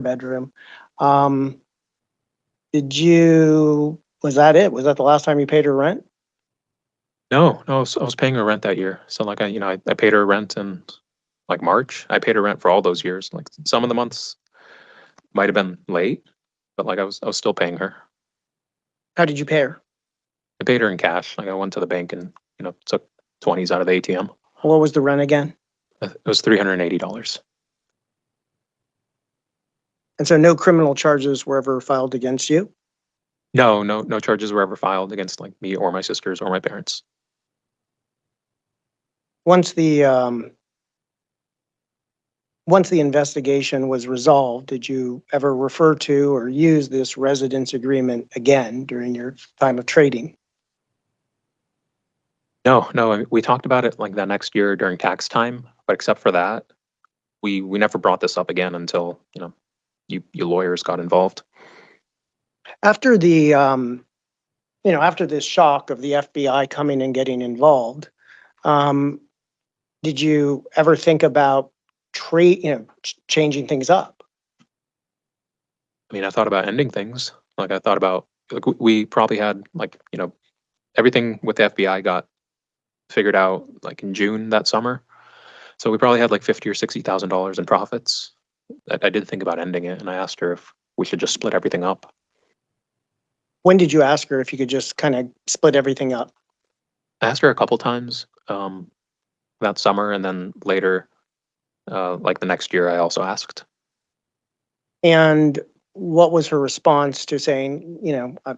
bedroom. Was that it? Was that the last time you paid her rent? No, I was paying her rent that year. So like I paid her rent in like March. I paid her rent for all those years. Like some of the months might have been late, but like I was still paying her. How did you pay her? I paid her in cash. Like I went to the bank and took 20s out of the ATM. What was the rent again? It was $380. And so no criminal charges were ever filed against you? No charges were ever filed against like me or my sisters or my parents. Once the investigation was resolved, did you ever refer to or use this residence agreement again during your time of trading? No, I mean, we talked about it like the next year during tax time, but except for that, we never brought this up again until you lawyers got involved. After the after this shock of the FBI coming and getting involved, did you ever think about changing things up? I mean, I thought about ending things. Like I thought about like we probably had like everything with the FBI got figured out like in June that summer. So we probably had like $50,000 or $60,000 in profits. I did think about ending it, and I asked her if we should just split everything up. When did you ask her if you could just kind of split everything up? I asked her a couple times that summer, and then later, like the next year, I also asked. And what was her response to saying, I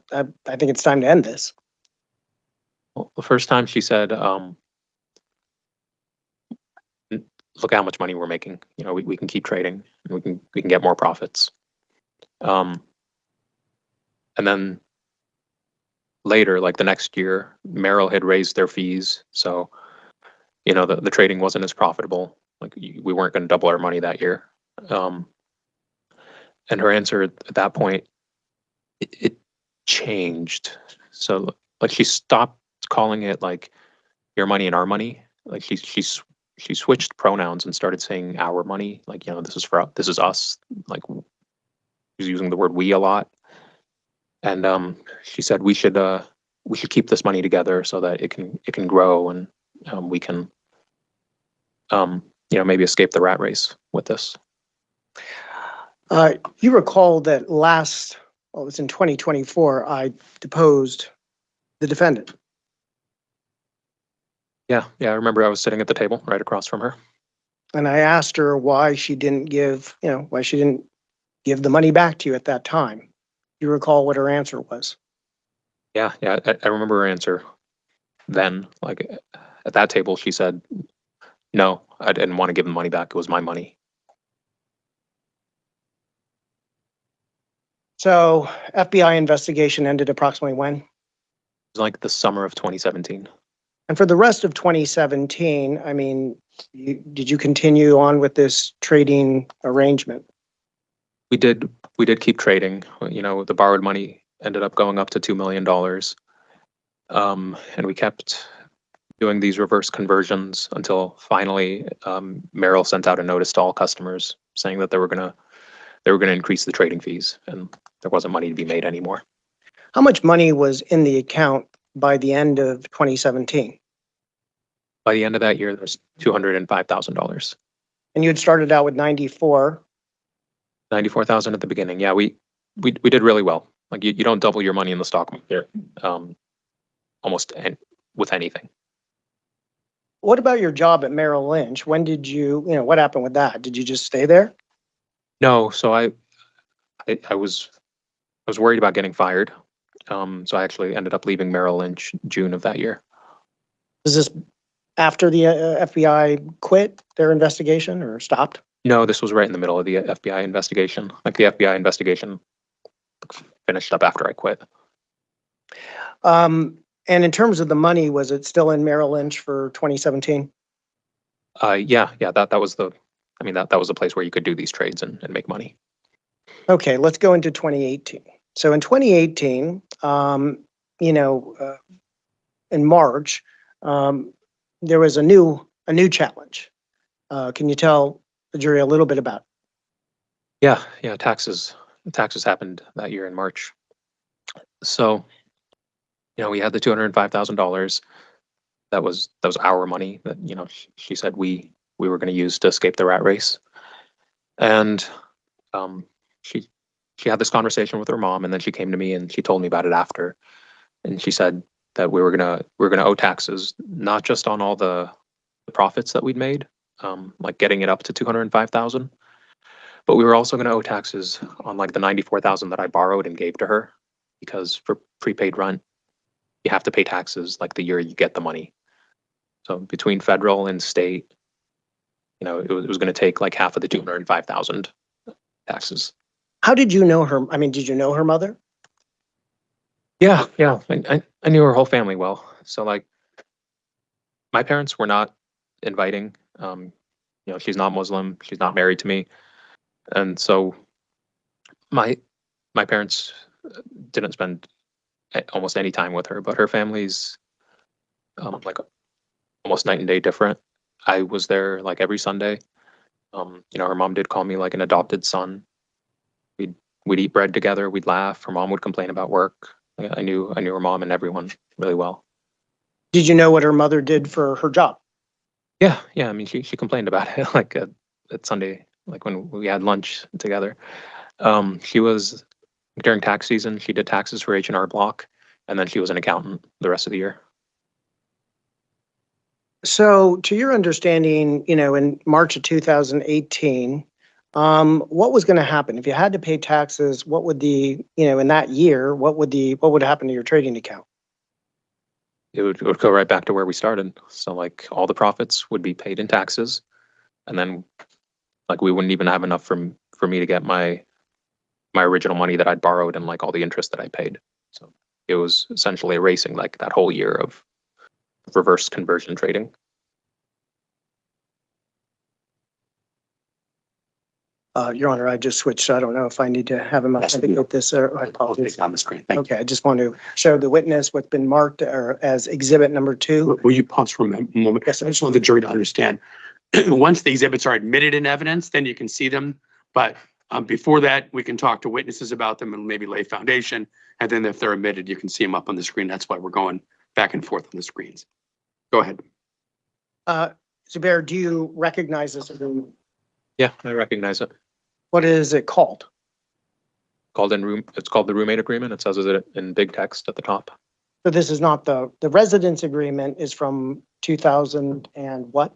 think it's time to end this? Well, the first time she said, look how much money we're making. We can keep trading and we can get more profits. And then later, like the next year, Merrill had raised their fees. So, the trading wasn't as profitable. Like we weren't going to double our money that year. And her answer at that point, it changed. So like she stopped calling it like your money and our money. Like she switched pronouns and started saying our money. Like this is us. Like she's using the word we a lot. And she said we should keep this money together so that it can grow and we can maybe escape the rat race with this. You recall that it was in 2024, I deposed the defendant. Yeah, I remember I was sitting at the table right across from her. And I asked her why she didn't give the money back to you at that time. You recall what her answer was? Yeah, I remember her answer then. Like at that table, she said, no, I didn't want to give the money back. It was my money. So FBI investigation ended approximately when? It was like the summer of 2017. And for the rest of 2017, I mean, did you continue on with this trading arrangement? We did keep trading. The borrowed money ended up going up to $2 million. And we kept doing these reverse conversions until finally Merrill sent out a notice to all customers saying that they were gonna increase the trading fees and there wasn't money to be made anymore. How much money was in the account by the end of 2017? By the end of that year, there's $205,000. And you had started out with 94,000 at the beginning. Yeah, we did really well. Like you don't double your money in the stock market almost with anything. What about your job at Merrill Lynch? When did what happened with that? Did you just stay there? No, so I was worried about getting fired. So I actually ended up leaving Merrill Lynch June of that year. Was this after the FBI quit their investigation or stopped? No, this was right in the middle of the FBI investigation. Like the FBI investigation finished up after I quit. And in terms of the money, was it still in Merrill Lynch for 2017? Yeah, that was the place where you could do these trades and make money. Okay, let's go into 2018. So in 2018, in March, there was a new challenge. Can you tell the jury a little bit about it? Yeah, yeah, taxes happened that year in March. So, we had the $205,000. That was our money that, she said we were going to use to escape the rat race. And um, she she had this conversation with her mom, and then she came to me and she told me about it after. And she said that we were gonna owe taxes, not just on all the profits that we'd made, like getting it up to 205,000, but we were also gonna owe taxes on like the 94,000 that I borrowed and gave to her, because for prepaid rent, you have to pay taxes like the year you get the money. So between federal and state, it was going to take like half of the 205,000 taxes. How did you know her? I mean, did you know her mother? Yeah, yeah. I knew her whole family well. So like my parents were not inviting. She's not Muslim. She's not married to me. And so my my parents didn't spend almost any time with her, but her family's like almost night and day different. I was there like every Sunday. Her mom did call me like an adopted son. We'd we'd eat bread together. We'd laugh. Her mom would complain about work. I knew her mom and everyone really well. Did you know what her mother did for her job? Yeah, yeah. I mean, she complained about it like at Sunday, like when we had lunch together. She was during tax season. She did taxes for H&R Block, and then she was an accountant the rest of the year. So, to your understanding, in March of 2018, what was going to happen if you had to pay taxes? What would in that year, what would happen to your trading account? It would go right back to where we started. So like all the profits would be paid in taxes, and then like we wouldn't even have enough for me to get my original money that I'd borrowed and like all the interest that I paid. So it was essentially erasing like that whole year of reverse conversion trading. Your Honor, I just switched. So I don't know if I need to have him authenticate this or I I'll apologize. take it on the screen. Thank Okay, I just want to show the witness what's been marked as exhibit number you. 2. Will you pause for a moment? Yes, sir. I just want the jury to understand. Once the exhibits are admitted in evidence, then you can see them. But before that, we can talk to witnesses about them and maybe lay foundation. And then if they're admitted, you can see them up on the screen. That's why we're going back and forth on the screens. Go ahead. Zubair, do you recognize this agreement? Yeah, I recognize it. What is it called? It's called the roommate agreement. It says it in big text at the top. So this is not the residence agreement is from 2000 and what?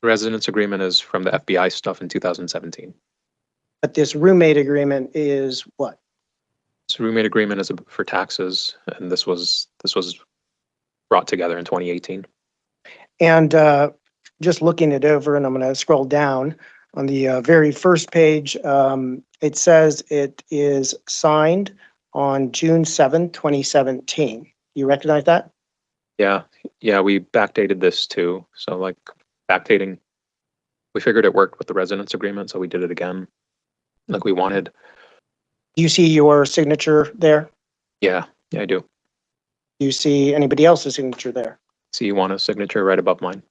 The residence agreement is from the FBI stuff in 2017. But this roommate agreement is what? This roommate agreement is for taxes, and this was brought together in 2018. And just looking it over, and I'm going to scroll down on the very first page, it says it is signed on June 7th, 2017. You recognize that? Yeah, yeah, we backdated this too. So like backdating, we figured it worked with the residence agreement, so we did it again, like we wanted. Do you see your signature there? Yeah, I do. Do you see anybody else's signature there? So you want a signature right above mine?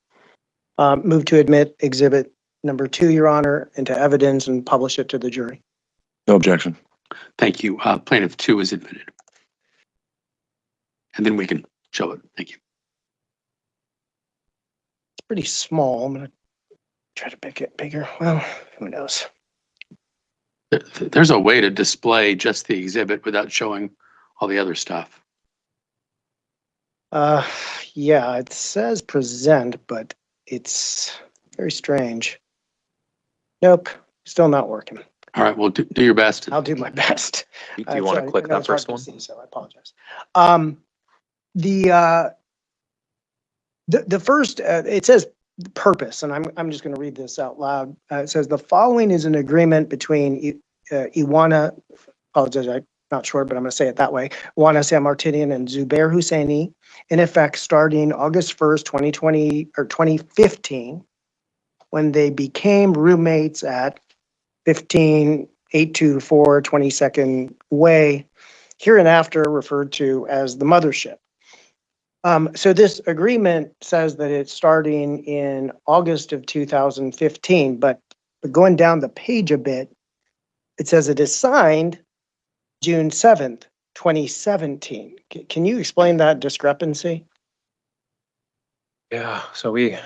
Move to admit exhibit number 2, Your Honor, into evidence and publish it to the jury. No objection. Thank you. Plaintiff 2 is admitted. And then we can show it. Thank you. It's pretty small. I'm going to try to make it bigger. Well, who knows? There's a way to display just the exhibit without showing all the other stuff. Yeah, it says present, but it's very strange. Nope, still not working. All right, well, do your best. I'll do my best. Do you want to Sorry, click I know that it's hard first to one? see, so I apologize. The first, it says purpose, and I'm just going to read this out loud. It says the following is an agreement between Iwana, apologize, I'm not sure, but I'm going to say it that way. Iwana Sammartinian and Zubair Hussaini, in effect, starting August 1st, 2020 or 2015, when they became roommates at 15824 22nd Way, hereinafter referred to as the mothership. So this agreement says that it's starting in August of 2015, but going down the page a bit, it says it is signed June 7th, 2017. Can you explain that discrepancy? Yeah, so we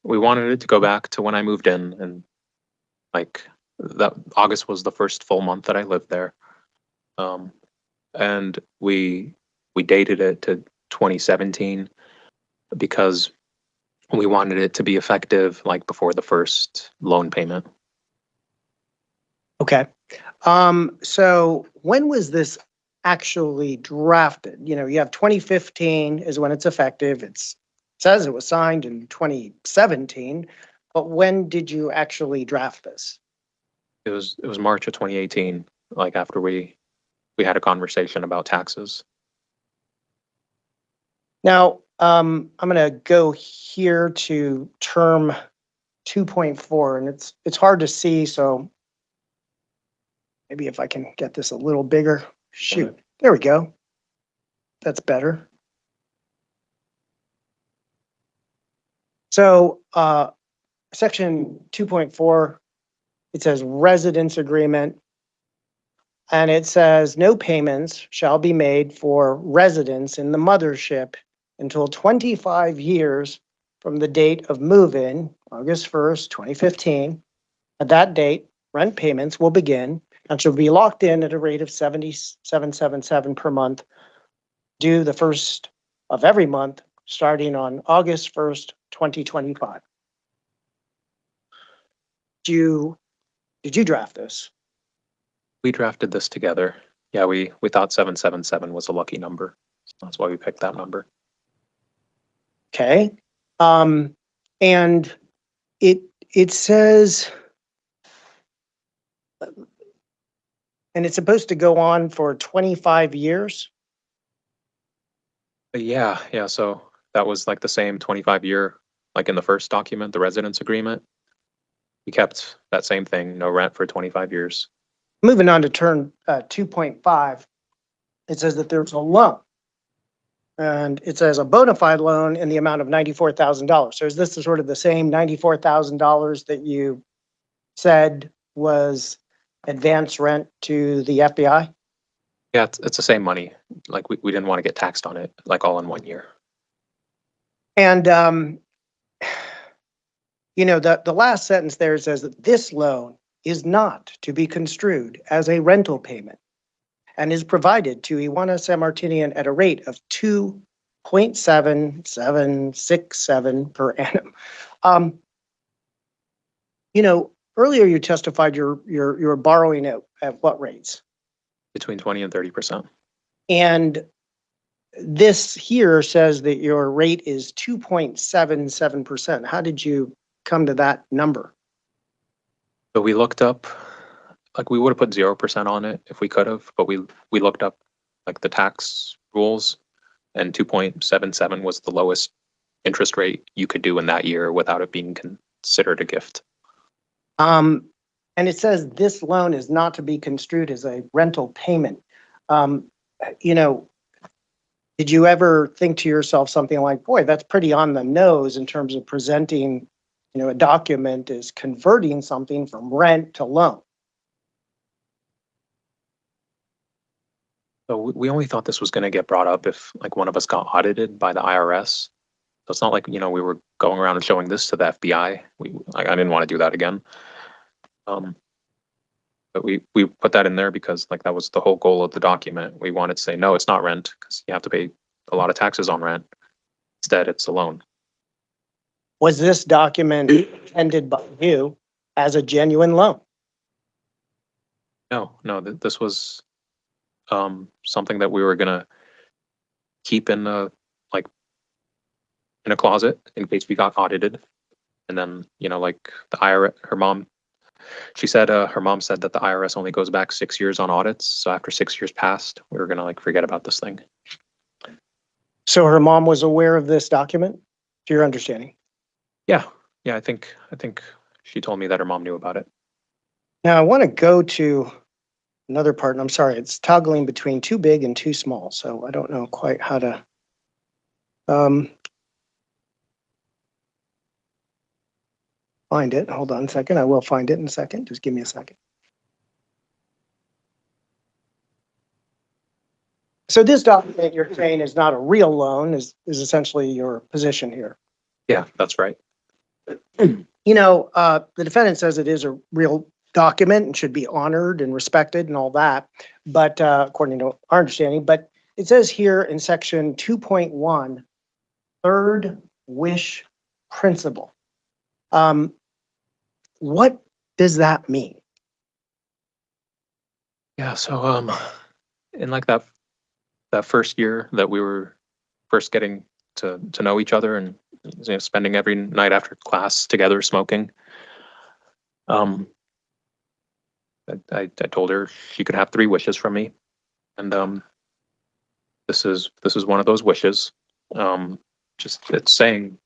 wanted it to go back to when I moved in, and like that August was the first full month that I lived there. And we dated it to 2017 because we wanted it to be effective like before the first loan payment. Okay. So when was this actually drafted? You know, you have 2015 is when it's effective. It says it was signed in 2017, but when did you actually draft this? It was March of 2018, like after we had a conversation about taxes. Now, I'm going to go here to term 2.4, and it's hard to see, so maybe if I can get this a little bigger. Shoot, there we go. That's better. So, section 2.4, it says residence agreement. And it says no payments shall be made for residents in the mothership until 25 years from the date of move-in, August 1st, 2015. At that date, rent payments will begin and shall be locked in at a rate of $77.77 per month, due the first of every month, starting on August 1st, 2025. Did you draft this? We drafted this together. Yeah, we thought 777 was a lucky number. So that's why we picked that number. Okay. And it says, and it's supposed to go on for 25 years. But yeah. So that was like the same 25-year, like in the first document, the residence agreement. We kept that same thing, no rent for 25 years. Moving on to term 2.5, it says that there's a loan. And it says a bona fide loan in the amount of $94,000. So is this sort of the same $94,000 that you said was advance rent to the FBI? Yeah, it's the same money. Like we didn't want to get taxed on it, like all in 1 year. And, you know, the last sentence there says that this loan is not to be construed as a rental payment and is provided to Ioana San Martinian at a rate of 2.7767 per annum. You know, earlier you testified you're borrowing at what rates? Between 20 and 30%. And this here says that your rate is 2.77%. How did you come to that number? So we looked up, like we would have put 0% on it if we could have, but we looked up like the tax rules, and 2.77 was the lowest interest rate you could do in that year without it being considered a gift. And it says this loan is not to be construed as a rental payment. You know, did you ever think to yourself something like, boy, that's pretty on the nose in terms of presenting, you know, a document as converting something from rent to loan? So we only thought this was going to get brought up if like one of us got audited by the IRS. So it's not like, you know, we were going around and showing this to the FBI. I didn't want to do that again. But we put that in there because like that was the whole goal of the document. We wanted to say, no, it's not rent because you have to pay a lot of taxes on rent. Instead, it's a loan. Was this document intended by you as a genuine loan? No, this was something that we were gonna keep in a closet in case we got audited. And then, you know, like the IRS, her mom said that the IRS only goes back 6 years on audits. So after 6 years passed, we were gonna like forget about this thing. So her mom was aware of this document, to your understanding? Yeah, I think she told me that her mom knew about it. Now I want to go to another part, and I'm sorry, it's toggling between too big and too small, so I don't know quite how to find it. Hold on a second. I will find it in a second. Just give me a second. So this document you're saying is not a real loan is essentially your position here. Yeah, that's right. You know, the defendant says it is a real document and should be honored and respected and all that. But according to our understanding, but it says here in section 2.1, third wish principle. What does that mean? Yeah, so in like that first year that we were first getting to know each other and spending every night after class together smoking, I told her she could have 3 wishes from me, and this is one of those wishes. Just it's saying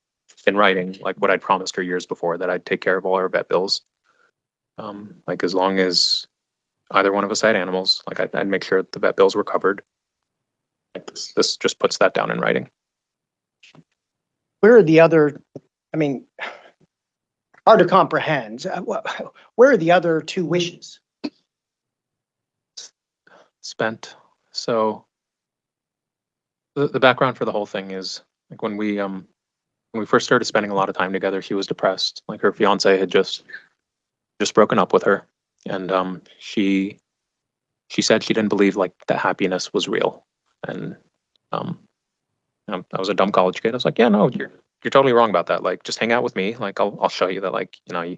in writing like what I'd promised her years before, that I'd take care of all our vet bills. Like as long as either one of us had animals, like I'd make sure the vet bills were covered. Like this just puts that down in writing. Where are the other, I mean, hard to comprehend. Where are the other 2 wishes? Spent. So the background for the whole thing is like when we first started spending a lot of time together, she was depressed. Like her fiance had just broken up with her, and she said she didn't believe like that happiness was real. And I was a dumb college kid. I was like, yeah, no, you're totally wrong about that. Like, just hang out with me. Like, I'll show you that. Like, you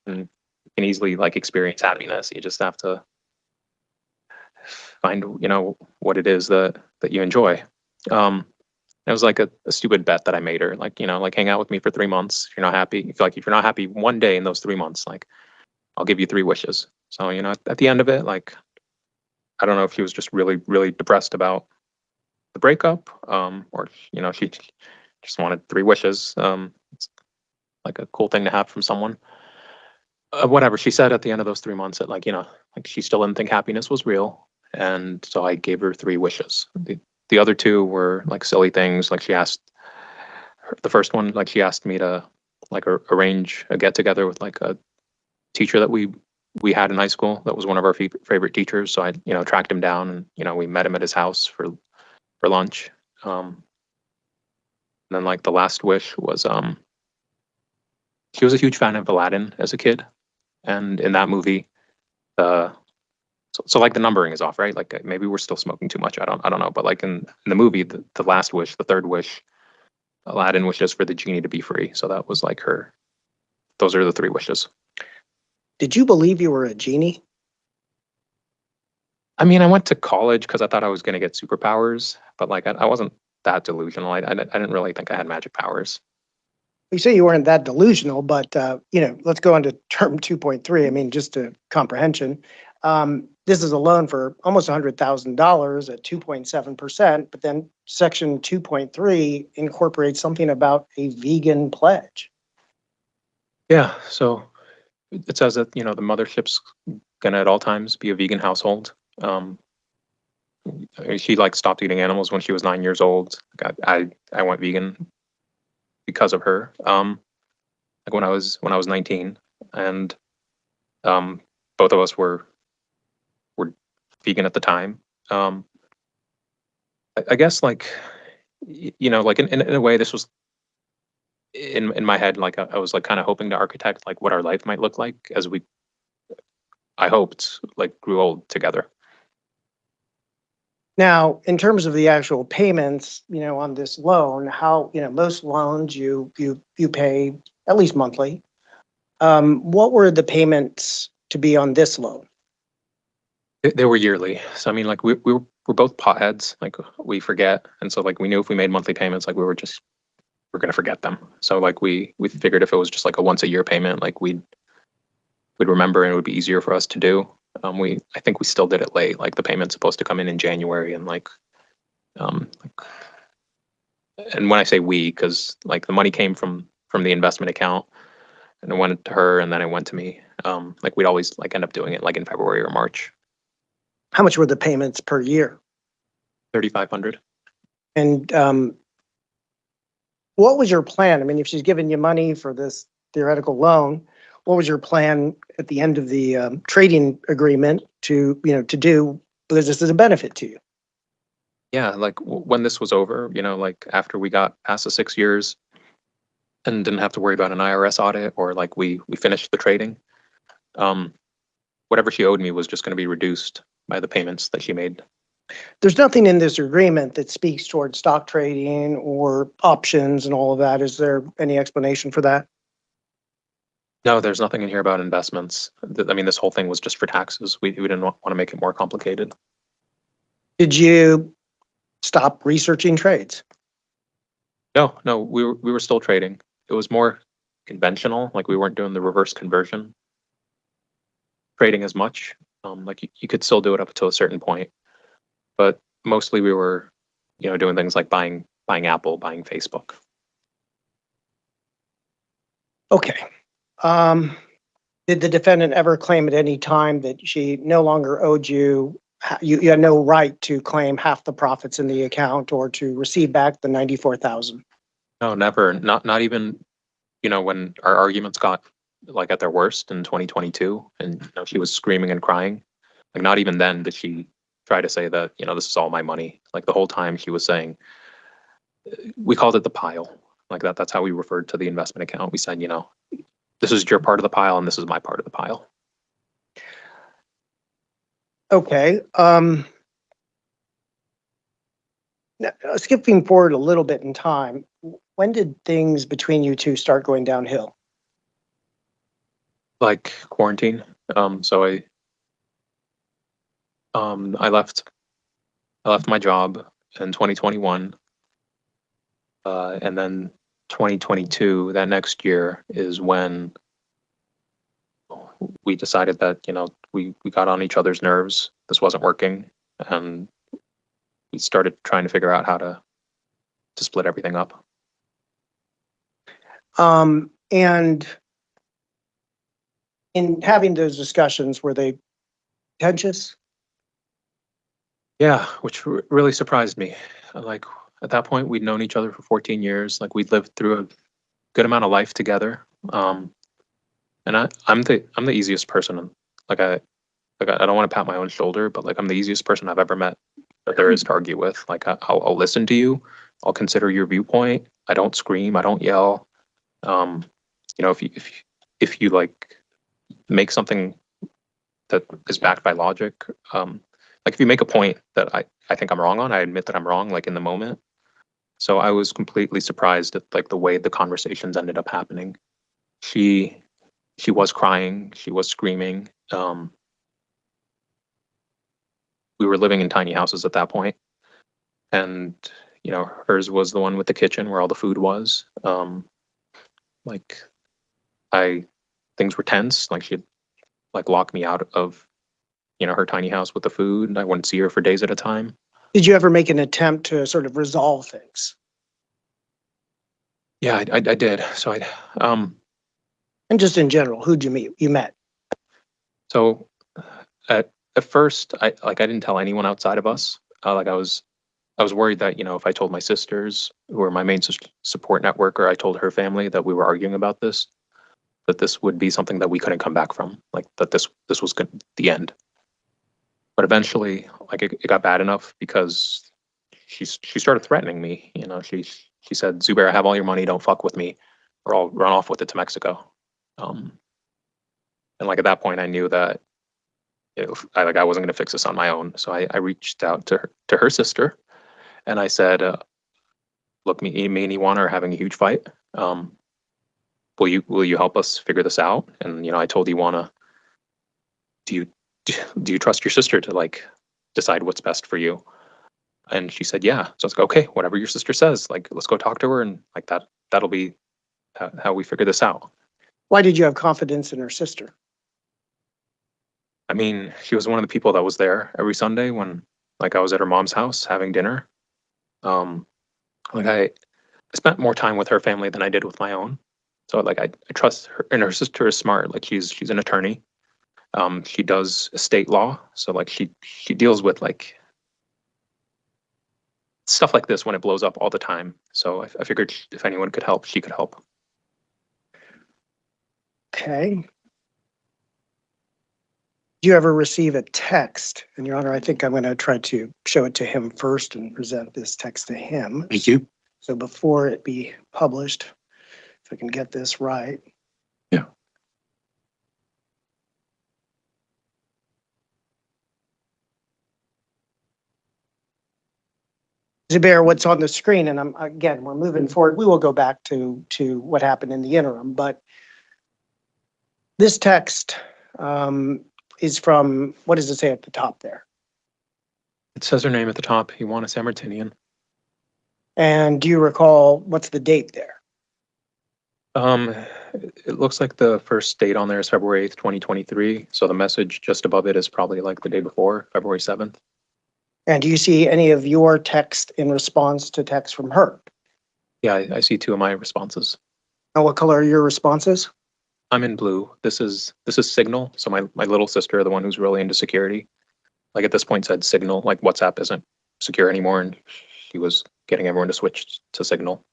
can easily like experience happiness. You just have to find what it is that you enjoy. It was like a stupid bet that I made her. Like, like hang out with me for 3 months. If you're not happy, if you're not happy one day in those 3 months, like I'll give you 3 wishes. So, at the end of it, like, I don't know if she was just really, really depressed about the breakup, or, she just wanted 3 wishes. It's like a cool thing to have from someone. Whatever. She said at the end of those 3 months that like, like she still didn't think happiness was real. And so I gave her 3 wishes. The other 2 were like silly things. Like the first one, like she asked me to like arrange a get together with like a teacher that we had in high school. That was one of our favorite teachers. So I, tracked him down, and, we met him at his house for lunch. And then like the last wish was, she was a huge fan of Aladdin as a kid. And in that movie, so like the numbering is off, right? Like maybe we're still smoking too much. I don't know. But like in the movie, the last wish, the third wish, Aladdin wishes for the genie to be free. So that was like those are the 3 wishes. Did you believe you were a genie? I mean, I went to college because I thought I was going to get superpowers, but like I wasn't that delusional. I didn't really think I had magic powers. You say you weren't that delusional, but let's go on to term 2.3. I mean, just to comprehension. This is a loan for almost $100,000 at 2.7%, but then section 2.3 incorporates something about a vegan pledge. Yeah, so it says that, the mothership's gonna at all times be a vegan household. She like stopped eating animals when she was 9 years old. I went vegan because of her. Like when I was 19, and both of us were vegan at the time. I guess like like in a way, this was in my head. Like I was like kind of hoping to architect like what our life might look like as we, I hoped, like grew old together. Now, in terms of the actual payments, on this loan, how, most loans you pay at least monthly. What were the payments to be on this loan? They were yearly. So I mean, like we're both potheads. Like we forget, and so like we knew if we made monthly payments, like we're gonna forget them. So like we figured if it was just like a once a year payment, like we'd remember and it would be easier for us to do. I think we still did it late. Like the payment's supposed to come in January, and and when I say we, because like the money came from the investment account, and it went to her, and then it went to me. Like we'd always like end up doing it like in February or March. How much were the payments per year? $3,500. And what was your plan? I mean, if she's giving you money for this theoretical loan, what was your plan at the end of the trading agreement to do, because this is a benefit to you? Yeah, like when this was over, like after we got past the 6 years and didn't have to worry about an IRS audit, or like we finished the trading, um, whatever she owed me was just going to be reduced by the payments that she made. There's nothing in this agreement that speaks towards stock trading or options and all of that. Is there any explanation for that? No, there's nothing in here about investments. I mean, this whole thing was just for taxes. We didn't want to make it more complicated. Did you stop researching trades? No, we were still trading. It was more conventional, like we weren't doing the reverse conversion trading as much. Like you could still do it up until a certain point, but mostly we were, doing things like buying Apple, buying Facebook. Okay. Did the defendant ever claim at any time that she no longer owed you, you had no right to claim half the profits in the account or to receive back the 94,000? No, never. Not even, when our arguments got like at their worst in 2022, and she was screaming and crying. Like not even then did she try to say that, this is all my money. Like the whole time she was saying, we called it the pile. Like that's how we referred to the investment account. We said, this is your part of the pile and this is my part of the pile. Okay. Now, skipping forward a little bit in time, when did things between you two start going downhill? Like quarantine. So I left my job in 2021. And then 2022, that next year, is when we decided that, we got on each other's nerves. This wasn't working. And we started trying to figure out how to split everything up. And in having those discussions, were they contentious? Yeah, which really surprised me. Like at that point, we'd known each other for 14 years. Like we'd lived through a good amount of life together. And I'm the easiest person. Like I don't want to pat my own shoulder, but like I'm the easiest person I've ever met that there is to argue with. Like I'll listen to you. I'll consider your viewpoint. I don't scream. I don't yell. If you like make something that is backed by logic, like if you make a point that I think I'm wrong on, I admit that I'm wrong, like in the moment. So I was completely surprised at like the way the conversations ended up happening. She was crying. She was screaming. We were living in tiny houses at that point, and hers was the one with the kitchen where all the food was. Like things were tense. Like she'd like lock me out of her tiny house with the food, and I wouldn't see her for days at a time. Did you ever make an attempt to sort of resolve things? Yeah, I did. So And just in general, who'd you meet? You met. so at first I didn't tell anyone outside of us. Like I was worried that if I told my sisters, who were my main support network, or I told her family that we were arguing about this, that this would be something that we couldn't come back from. Like that this was the end. But eventually, like it got bad enough because she started threatening me. She said, "Zubair, I have all your money. Don't fuck with me, or I'll run off with it to Mexico." And like at that point, I knew that I wasn't going to fix this on my own. So I reached out to her sister, and I said, "Look, me and Iwana are having a huge fight. Will you help us figure this out?" And I told Iwana, "Do you trust your sister to like decide what's best for you?" And she said, "Yeah." So I was like, "Okay, whatever your sister says, like let's go talk to her, and like that'll be how we figure this out." Why did you have confidence in her sister? I mean, she was one of the people that was there every Sunday when like I was at her mom's house having dinner. Um, like I spent more time with her family than I did with my own. So like I trust her, and her sister is smart. Like she's an attorney. She does estate law. So like she deals with like stuff like this when it blows up all the time. So I figured if anyone could help, she could help. Okay. Do you ever receive a text? And Your Honor, I think I'm going to try to show it to him first and present this text to him. Thank you. So before it be published, if I can get this right. Yeah. Zubair, what's on the screen, and we're moving forward. We will go back to what happened in the interim, but this text is from, what does it say at the top there? It says her name at the top, Ioana Sammartinian. And do you recall what's the date there? It looks like the first date on there is February 8th, 2023. So the message just above it is probably like the day before, February 7th. And do you see any of your text in response to text from her? Yeah, I see two of my responses. And what color are your responses? I'm in blue. This is Signal. So my little sister, the one who's really into security, like at this point said Signal, like WhatsApp isn't secure anymore. And she was getting everyone to switch to Signal.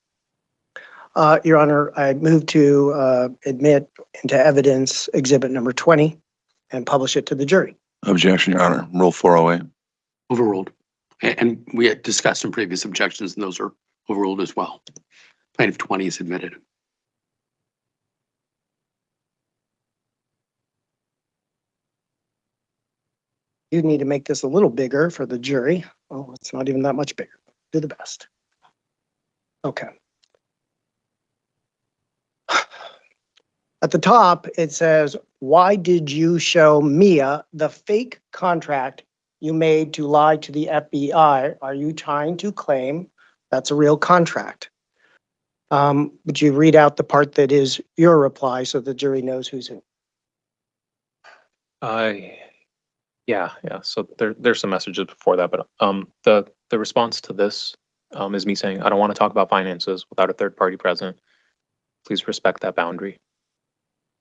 Your Honor, I move to admit into evidence exhibit number 20 and publish it to the jury. Objection, Your Honor. Rule 408. Overruled. And we had discussed some previous objections, and those are overruled as well. Plaintiff 20 is admitted. You need to make this a little bigger for the jury. Oh, it's not even that much bigger. Do the best. Okay. At the top, it says, why did you show Mia the fake contract you made to lie to the FBI? Are you trying to claim that's a real contract? Would you read out the part that is your reply so the jury knows who's who? Yeah. So there's some messages before that, but the response to this is me saying, I don't want to talk about finances without a third party present. Please respect that boundary.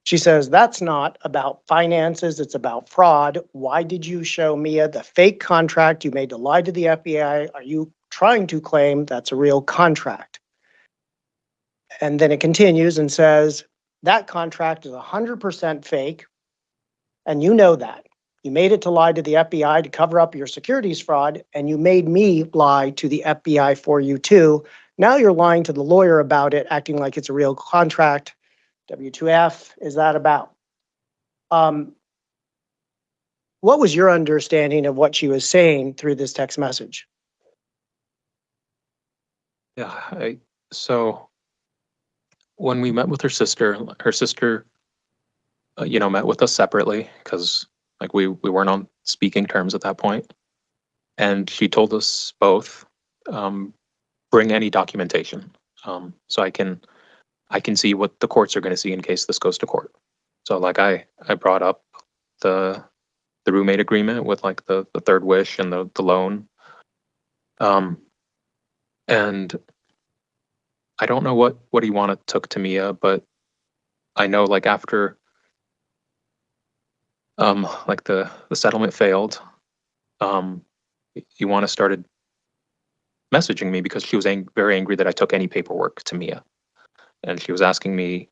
She says, that's not about finances, it's about fraud. Why did you show Mia the fake contract you made to lie to the FBI? Are you trying to claim that's a real contract? And then it continues and says, that contract is 100% fake, and you know that. You made it to lie to the FBI to cover up your securities fraud, and you made me lie to the FBI for you too. Now you're lying to the lawyer about it, acting like it's a real contract. W2F is that about? What was your understanding of what she was saying through this text message? Yeah, so when we met with her sister met with us separately because like we weren't on speaking terms at that point. And she told us both, bring any documentation. So I can see what the courts are going to see in case this goes to court. So like I brought up the roommate agreement with like the third wish and the loan. And I don't know what Ioana took to Mia, but I know like after like the settlement failed, Ioana started messaging me because she was very angry that I took any paperwork to Mia. And she was asking me,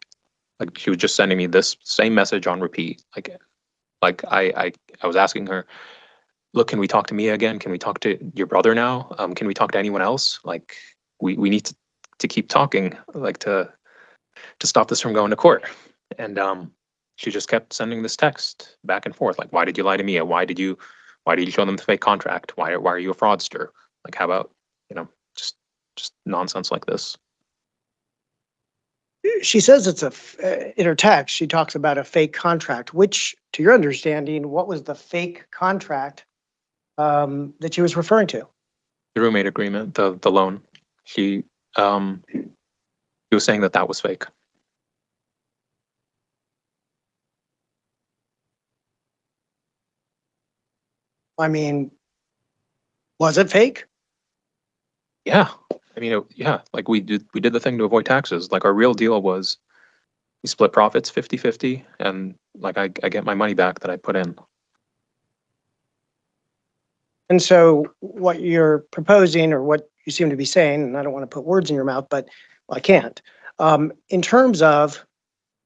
like she was just sending me this same message on repeat. Like I was asking her, look, can we talk to Mia again? Can we talk to your brother now? Can we talk to anyone else? Like we need to keep talking, like to stop this from going to court. And she just kept sending this text back and forth. Like, why did you lie to Mia? Why did you show them the fake contract? Why are you a fraudster? Like, how about, just nonsense like this? She says it's in her text, she talks about a fake contract, which, to your understanding, what was the fake contract that she was referring to? The roommate agreement, the loan. She was saying that was fake. I mean, was it fake? Yeah. I mean, yeah, like we did the thing to avoid taxes. Like our real deal was we split profits 50-50 and like I get my money back that I put in. And so what you're proposing, or what you seem to be saying, and I don't want to put words in your mouth, but I can't. In terms of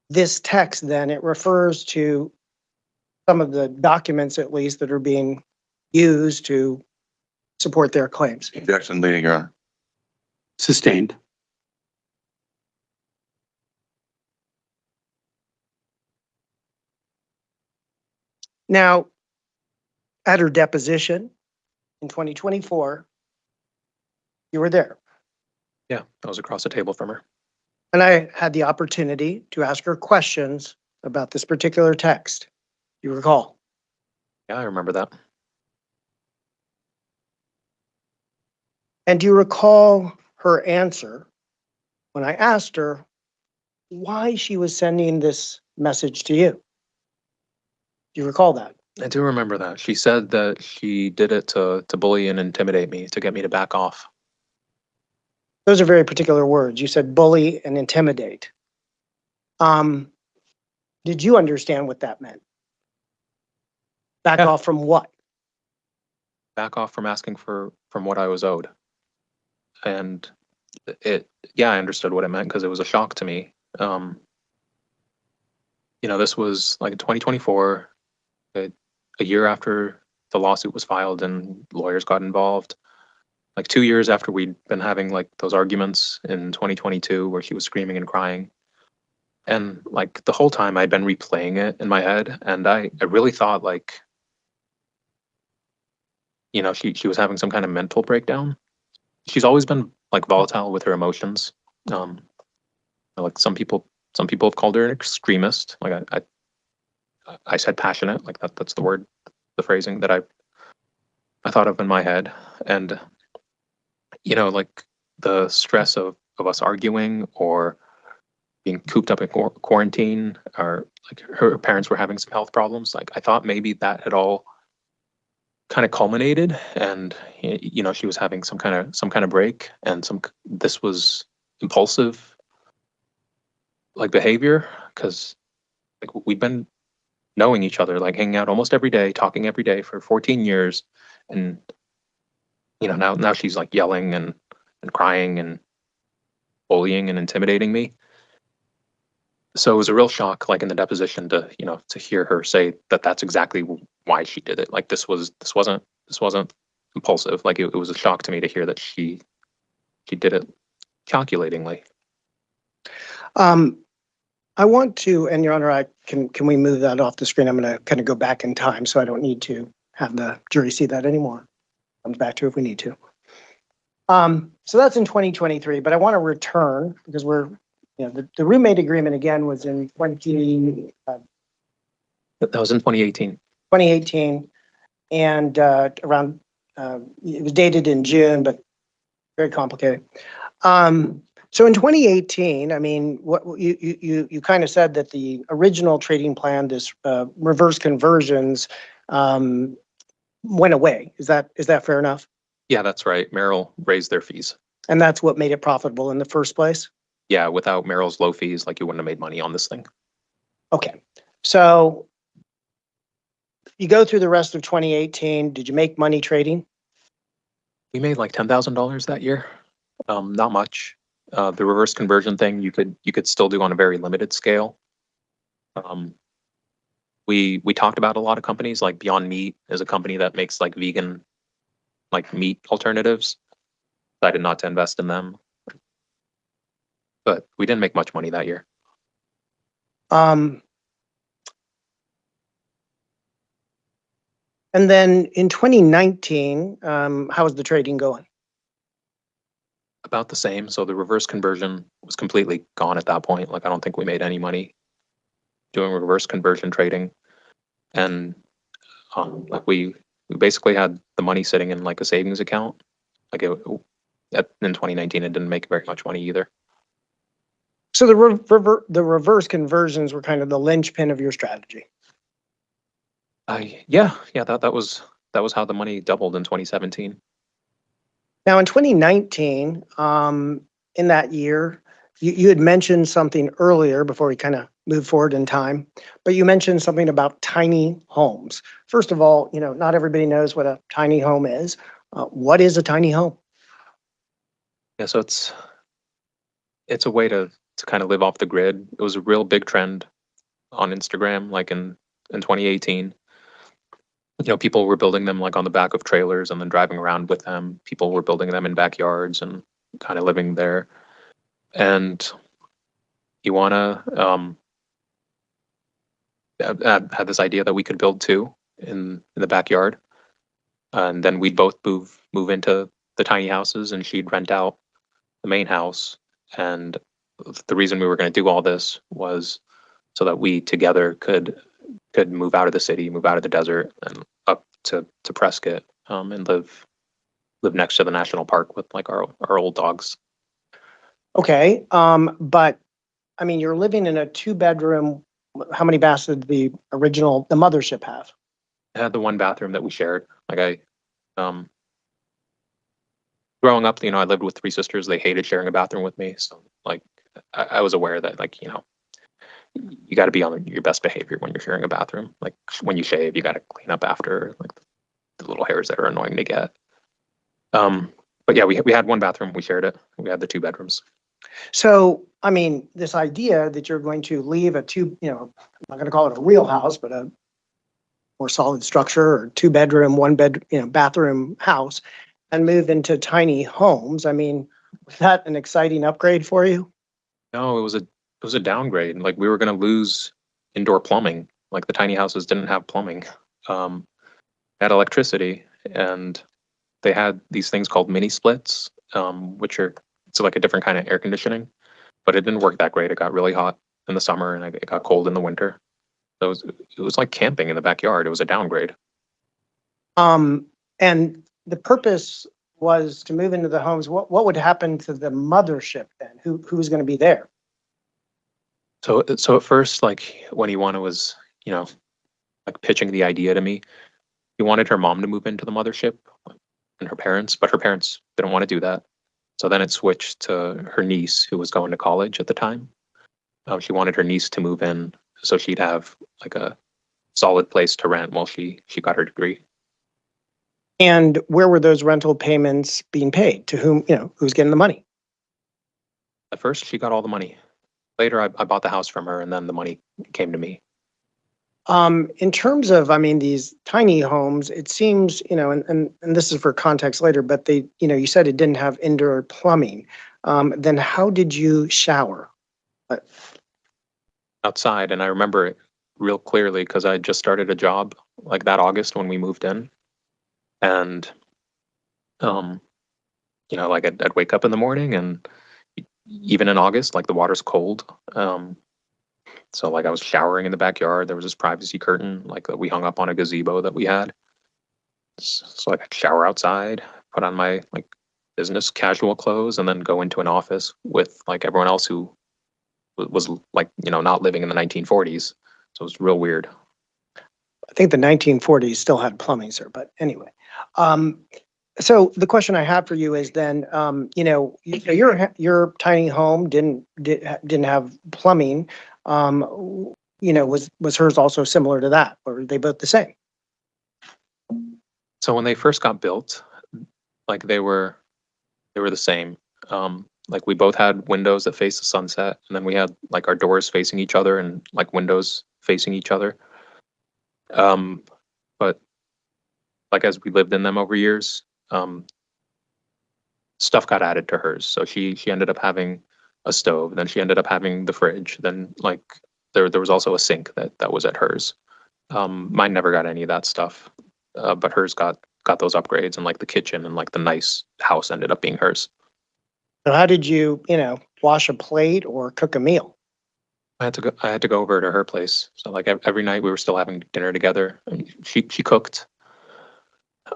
this text, then it refers to some of the documents at least that are being used to support their claims. Objection leading, Your Honor. Sustained. Now, at her deposition in 2024, you were there. Yeah, I was across the table from her. And I had the opportunity to ask her questions about this particular text. You recall? Yeah, I remember that. And do you recall her answer when I asked her why she was sending this message to you? Do you recall that? I do remember that. She said that she did it to bully and intimidate me, to get me to back off. Those are very particular words. You said bully and intimidate. Did you understand what that meant? Back Yeah. off from what? Back off from asking from what I was owed. And yeah, I understood what it meant because it was a shock to me. This was like in 2024, a year after the lawsuit was filed and lawyers got involved. Like 2 years after we'd been having like those arguments in 2022 where she was screaming and crying. And like the whole time I'd been replaying it in my head, and I really thought like, she was having some kind of mental breakdown. She's always been like volatile with her emotions. Like some people have called her an extremist. Like I said passionate, like that's the word, the phrasing that I thought of in my head. And like the stress of us arguing or being cooped up in quarantine, or like her parents were having some health problems. Like I thought maybe that had all kind of culminated, and she was having some kind of break, and this was impulsive like behavior, because like we'd been knowing each other, like hanging out almost every day, talking every day for 14 years, and now she's like yelling and crying and bullying and intimidating me. So it was a real shock, like in the deposition, to hear her say that that's exactly why she did it. Like this wasn't impulsive. Like it was a shock to me to hear that she did it calculatingly. I want to, and Your Honor, can we move that off the screen? I'm going to kind of go back in time, so I don't need to have the jury see that anymore. Comes back to if we need to. So that's in 2023, but I want to return because the roommate agreement again was in 2018, That was in 2018. and around it was dated in June, but very complicated. So in 2018, I mean, what you kind of said that the original trading plan, this reverse conversions, went away. Is that fair enough? Yeah, that's right. Merrill raised their fees. And that's what made it profitable in the first place? Yeah, without Merrill's low fees, like you wouldn't have made money on this thing. Okay. So you go through the rest of 2018. Did you make money trading? We made like $10,000 that year. Not much. The reverse conversion thing you could still do on a very limited scale. We talked about a lot of companies, like Beyond Meat is a company that makes like vegan, like meat alternatives. Decided not to invest in them, but we didn't make much money that year. And then in 2019, how was the trading going? About the same. So the reverse conversion was completely gone at that point. Like I don't think we made any money doing reverse conversion trading, and like we basically had the money sitting in like a savings account. Like in 2019, it didn't make very much money either. So the reverse conversions were kind of the linchpin of your strategy. Yeah, that was how the money doubled in 2017. Now in 2019, in that year, you had mentioned something earlier before we kind of move forward in time, but you mentioned something about tiny homes. First of all, not everybody knows what a tiny home is. What is a tiny home? Yeah, so it's a way to kind of live off the grid. It was a real big trend on Instagram, like in 2018. People were building them like on the back of trailers and then driving around with them. People were building them in backyards and kind of living there. And Ioana had this idea that we could build two in the backyard, and then we'd both move into the tiny houses, and she'd rent out the main house. And the reason we were going to do all this was so that we together could move out of the city, move out of the desert, and up to Prescott, and live next to the national park with like our old dogs. Okay, but I mean, you're living in a 2-bedroom. How many baths did the mothership have? It had the one bathroom that we shared. Like growing up, I lived with 3 sisters. They hated sharing a bathroom with me. So like, I was aware that like, you got to be on your best behavior when you're sharing a bathroom. Like when you shave, you got to clean up after like the little hairs that are annoying to get. But yeah, we had one bathroom. We shared it. We had the 2 bedrooms. So, I mean, this idea that you're going to leave a I'm not going to call it a real house, but a more solid structure or 2-bedroom, 1-bed, bathroom house and move into tiny homes. I mean, was that an exciting upgrade for you? No, it was a downgrade. Like we were going to lose indoor plumbing. Like the tiny houses didn't have plumbing. They had electricity, and they had these things called mini splits, which it's like a different kind of air conditioning, but it didn't work that great. It got really hot in the summer and it got cold in the winter. So it was like camping in the backyard. It was a downgrade. And the purpose was to move into the homes. What would happen to the mothership then? Who's going to be there? So at first, like when Ioana was, like pitching the idea to me, he wanted her mom to move into the mothership and her parents, but her parents didn't want to do that. So then it switched to her niece, who was going to college at the time. She wanted her niece to move in so she'd have like a solid place to rent while she got her degree. And where were those rental payments being paid? To whom, who's getting the money? At first, she got all the money. Later, I bought the house from her, and then the money came to me. In terms of, I mean, these tiny homes, it seems, and this is for context later, but they, you said it didn't have indoor plumbing. Then how did you shower? Outside, and I remember it real clearly because I just started a job like that August when we moved in. And, like I'd wake up in the morning, and even in August, like the water's cold. So like I was showering in the backyard. There was this privacy curtain like that we hung up on a gazebo that we had. So I could shower outside, put on my like business casual clothes, and then go into an office with like everyone else who was like, not living in the 1940s. So it was real weird. I think the 1940s still had plumbing, sir, but anyway. So the question I have for you is then, your tiny home didn't have plumbing. Was hers also similar to that, or were they both the same? So when they first got built, like they were the same. Like we both had windows that face the sunset, and then we had like our doors facing each other and like windows facing each other. But like as we lived in them over years, stuff got added to hers. So she ended up having a stove, then she ended up having the fridge. Then like there was also a sink that was at hers. Mine never got any of that stuff, but hers got those upgrades, and like the kitchen and like the nice house ended up being hers. So how did you, wash a plate or cook a meal? I had to go over to her place. So like every night we were still having dinner together. And she cooked.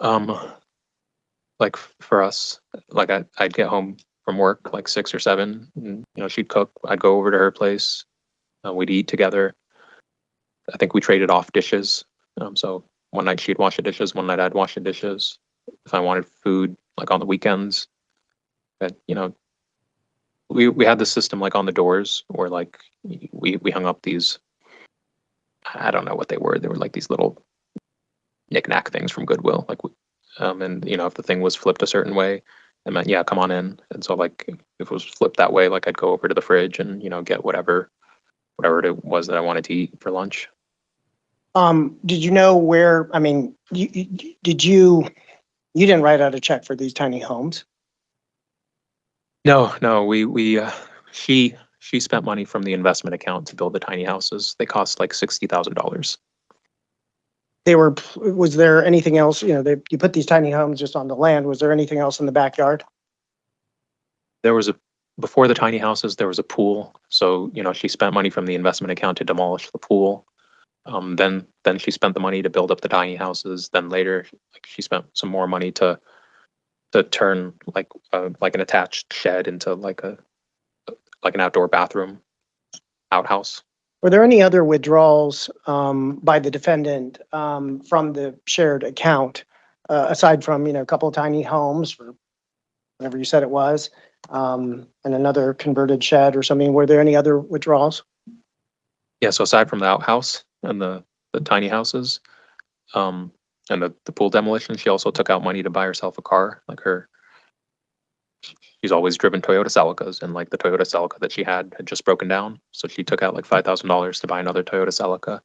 Like for us, like I'd get home from work like 6 or 7, and she'd cook. I'd go over to her place. We'd eat together. I think we traded off dishes. So one night she'd wash the dishes, one night I'd wash the dishes. If I wanted food, like on the weekends, but we had the system like on the doors, or like we hung up these. I don't know what they were. They were like these little knick-knack things from Goodwill. Like, and if the thing was flipped a certain way, it meant, yeah, come on in. And so like if it was flipped that way, like I'd go over to the fridge and get whatever it was that I wanted to eat for lunch. Did you know where, I mean, you didn't write out a check for these tiny homes? No, she spent money from the investment account to build the tiny houses. They cost like $60,000. Was there anything else, you put these tiny homes just on the land, was there anything else in the backyard? Before the tiny houses, there was a pool. So, she spent money from the investment account to demolish the pool. Then she spent the money to build up the tiny houses. Then later, like she spent some more money to turn like an attached shed into like an outdoor bathroom outhouse. Were there any other withdrawals by the defendant from the shared account, aside from, a couple of tiny homes for whatever you said it was, and another converted shed or something? Were there any other withdrawals? Yeah, so aside from the outhouse and the tiny houses, and the pool demolition, she also took out money to buy herself a car. She's always driven Toyota Celicas, and like the Toyota Celica that she had just broken down. So she took out like $5,000 to buy another Toyota Celica.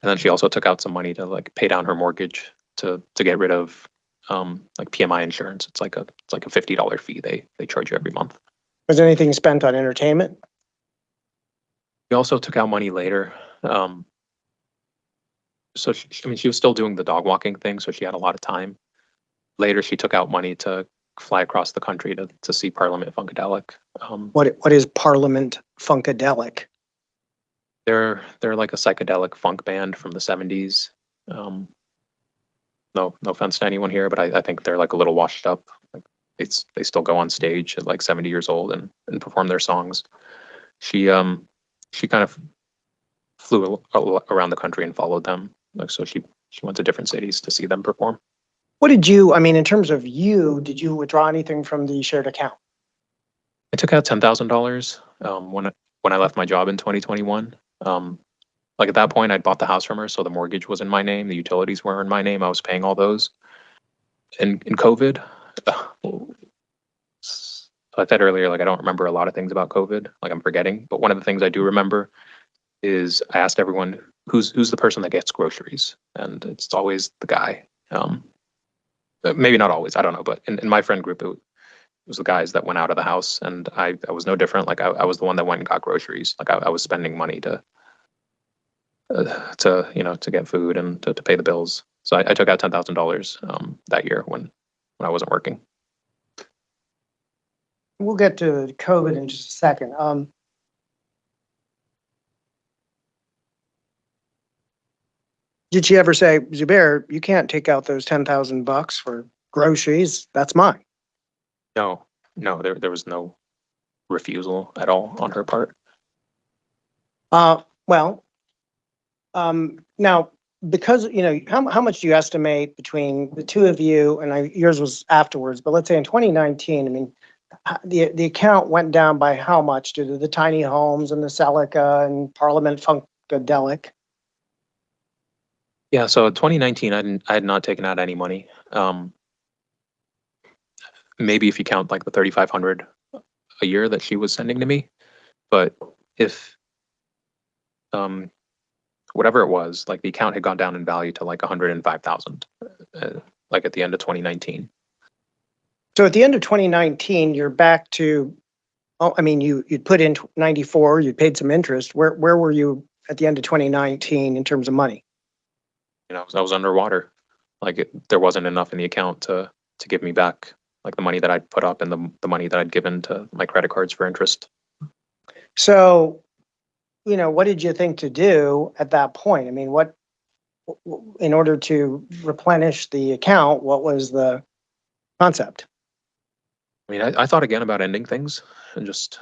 And then she also took out some money to like pay down her mortgage to get rid of like PMI insurance. It's like a $50 fee they charge you every month. Was anything spent on entertainment? We also took out money later. So she was still doing the dog walking thing, so she had a lot of time. Later, she took out money to fly across the country to see Parliament Funkadelic. What is Parliament Funkadelic? They're like a psychedelic funk band from the 70s. No offense to anyone here, but I think they're like a little washed up. Like they still go on stage at like 70 years old and perform their songs. She kind of flew around the country and followed them. Like so she went to different cities to see them perform. What did you, I mean, in terms of did you withdraw anything from the shared account? I took out $10,000 when I left my job in 2021. Like at that point, I'd bought the house from her, so the mortgage was in my name, the utilities were in my name. I was paying all those. In COVID, so I said earlier, like I don't remember a lot of things about COVID, like I'm forgetting. But one of the things I do remember is I asked everyone who's the person that gets groceries, and it's always the guy. Maybe not always, I don't know, but in my friend group, it was the guys that went out of the house, and I was no different. Like I was the one that went and got groceries. Like I was spending money to get food and to pay the bills. So I took out $10,000 that year when I wasn't working. We'll get to COVID in just a second. Did she ever say, Zubair, you can't take out those $10,000 for groceries? That's mine. No, there was no refusal at all on her part. Well, now, because, how much do you estimate between the two of you, and yours was afterwards, but let's say in 2019, I mean, the account went down by how much due to the tiny homes and the Celica and Parliament Funkadelic? Yeah, so 2019, I had not taken out any money. Maybe if you count like the $3,500 a year that she was sending to me, but if whatever it was, like the account had gone down in value to like 105,000, like at the end of 2019. So at the end of 2019, you're back to, I mean, you'd put in 94, you paid some interest. Where were you at the end of 2019 in terms of money? I was underwater. Like there wasn't enough in the account to give me back like the money that I'd put up and the money that I'd given to my credit cards for interest. So, what did you think to do at that point? I mean, in order to replenish the account, what was the concept? I mean, I thought again about ending things and just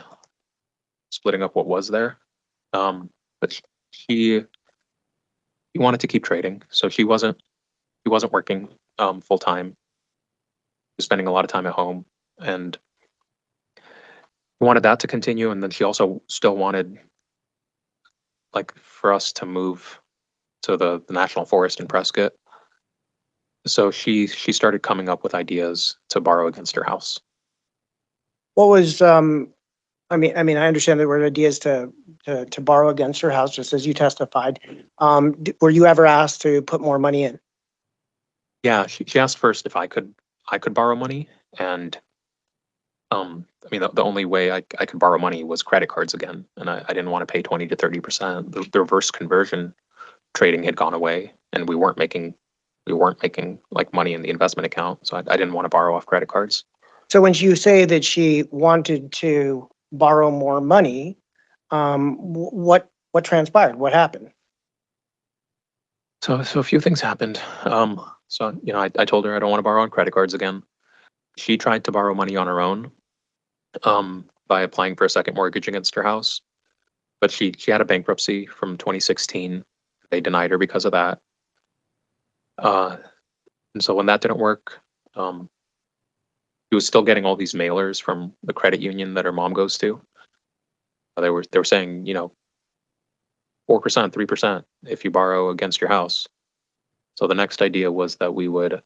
splitting up what was there. But he wanted to keep trading, so he wasn't working full time. He was spending a lot of time at home, and he wanted that to continue. And then she also still wanted like for us to move to the national forest in Prescott. So she started coming up with ideas to borrow against her house. What was, I mean, I understand that the idea is to borrow against your house, just as you testified. Were you ever asked to put more money in? Yeah, she asked first if I could borrow money, and I mean the only way I could borrow money was credit cards again, and I didn't want to pay 20 to 30%. The reverse conversion trading had gone away, and we weren't making like money in the investment account, so I didn't want to borrow off credit cards. So when you say that she wanted to borrow more money, what transpired? What happened? So a few things happened. So I told her I don't want to borrow on credit cards again. She tried to borrow money on her own, by applying for a second mortgage against her house, but she had a bankruptcy from 2016. They denied her because of that. And so when that didn't work, she was still getting all these mailers from the credit union that her mom goes to. They were saying, 4%, 3% if you borrow against your house. So the next idea was that we would